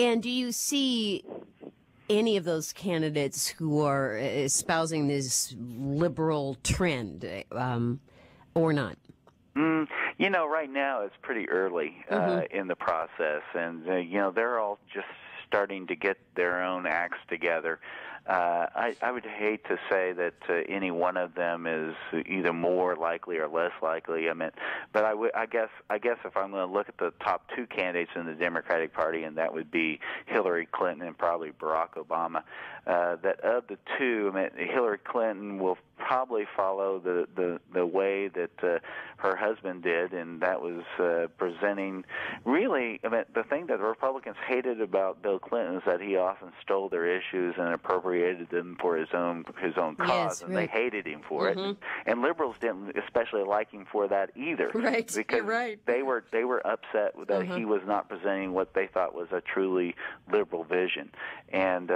And do you see any of those candidates who are espousing this liberal trend or not? Right now it's pretty early in the process, and they're all just starting to get their own acts together. I would hate to say that any one of them is either more likely or less likely. But I guess if I'm going to look at the top two candidates in the Democratic Party, and that would be Hillary Clinton and probably Barack Obama, that of the two, Hillary Clinton will probably follow the way that her husband did, and that was presenting really. The thing that the Republicans hated about Bill Clinton is that he often stole their issues and appropriated them for his own cause, yes, and right. they hated him for it. And liberals didn't especially like him for that either, right? Because You're right. they were upset that he was not presenting what they thought was a truly liberal vision, and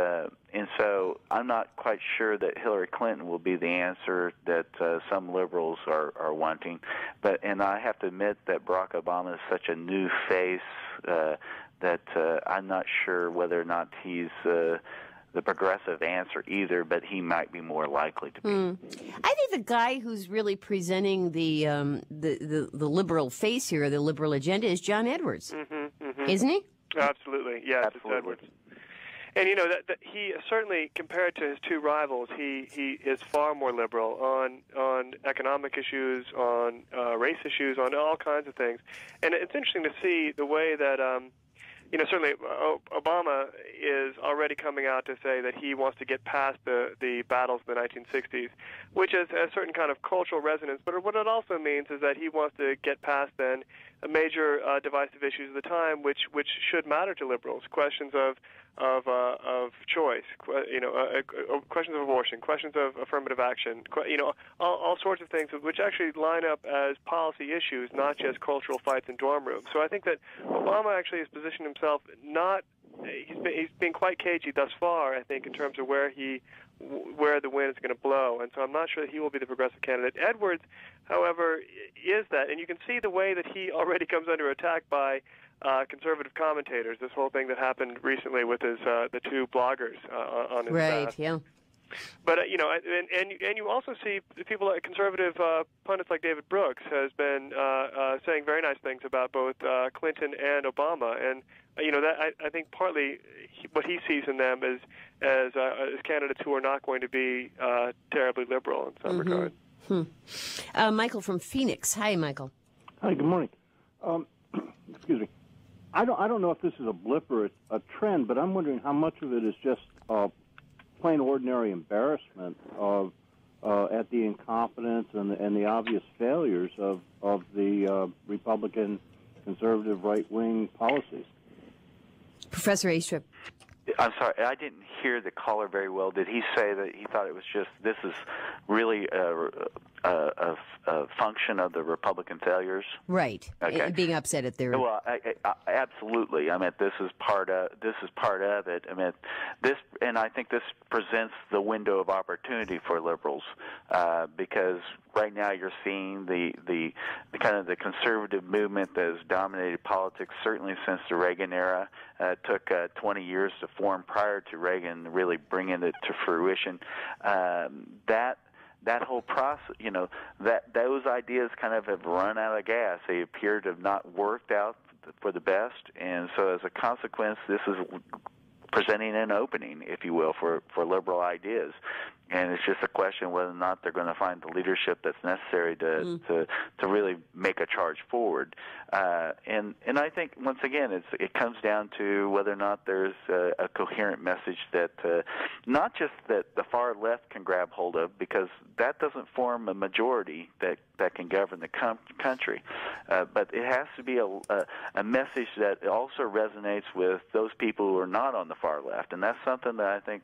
so I'm not quite sure that Hillary Clinton will be the answer that some liberals are wanting. And I have to admit that Barack Obama is such a new face that I'm not sure whether or not he's the progressive answer either, but he might be more likely to be. I think the guy who's really presenting the liberal face here, the liberal agenda, is John Edwards, isn't he? Absolutely, yes, Absolutely. It's Edwards. And that he certainly, compared to his two rivals, he is far more liberal on economic issues, on race issues, on all kinds of things. And it's interesting to see the way that certainly Obama is already coming out to say that he wants to get past the battles of the 1960s, which is a certain kind of cultural resonance. But what it also means is that he wants to get past then major divisive issues of the time, which should matter to liberals. Questions of choice, questions of abortion, questions of affirmative action, all sorts of things which actually line up as policy issues, not just cultural fights in dorm rooms. So I think that Obama actually has positioned himself he's been quite cagey thus far, I think, in terms of where the wind is going to blow, and so I'm not sure that he will be the progressive candidate. Edwards, however, is that, and you can see the way that he already comes under attack by conservative commentators. This whole thing that happened recently with his the two bloggers on his right, yeah. But and you also see people like conservative pundits like David Brooks has been saying very nice things about both Clinton and Obama, and that I think partly what he sees in them is as candidates who are not going to be terribly liberal in some regard. Michael from Phoenix. Hi, Michael. Hi. Good morning. Excuse me. I don't know if this is a blip or a trend, but I'm wondering how much of it is just plain ordinary embarrassment at the incompetence and the obvious failures of the Republican conservative right-wing policies. Professor Aistrup. I'm sorry, I didn't hear the caller very well. Did he say that he thought it was just this is really a function of the Republican failures? Right. Okay. Being upset at their. Well, absolutely. This is part of it. And I think this presents the window of opportunity for liberals because right now you're seeing the kind of the conservative movement that has dominated politics certainly since the Reagan era. It took 20 years to form prior to Reagan really bringing it to fruition. That whole process, that those ideas kind of have run out of gas. They appear to have not worked out for the best, and so as a consequence, this is presenting an opening, if you will, for liberal ideas. And it's just a question whether or not they're going to find the leadership that's necessary to really make a charge forward. And I think, once again, it comes down to whether or not there's a coherent message that not just that the far left can grab hold of, because that doesn't form a majority that can govern the country. But it has to be a message that also resonates with those people who are not on the far left. And that's something that I think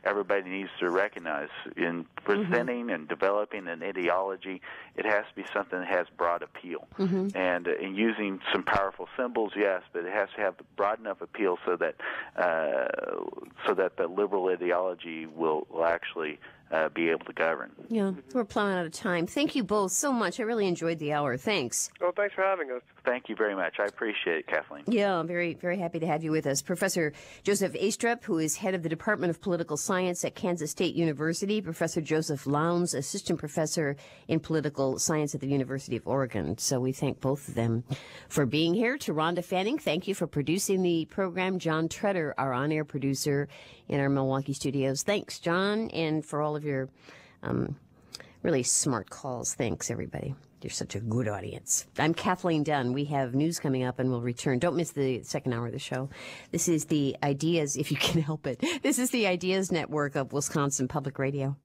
everybody needs to recognize. In presenting and developing an ideology, it has to be something that has broad appeal. And in using some powerful symbols, yes, but it has to have broad enough appeal so that the liberal ideology will actually be able to govern. Yeah, we're plowing out of time. Thank you both so much. I really enjoyed the hour. Thanks. Well, thanks for having us. Thank you very much. I appreciate it, Kathleen. Yeah, I'm very, very happy to have you with us. Professor Joseph Aistrup, who is head of the Department of Political Science at Kansas State University. Professor Joseph Lowndes, assistant professor in political science at the University of Oregon. So we thank both of them for being here. To Rhonda Fanning, thank you for producing the program. John Treader, our on-air producer in our Milwaukee studios. Thanks, John, and for all of your really smart calls. Thanks, everybody. You're such a good audience. I'm Kathleen Dunn. We have news coming up, and we'll return. Don't miss the second hour of the show. This is the Ideas, if you can help it. This is the Ideas Network of Wisconsin Public Radio.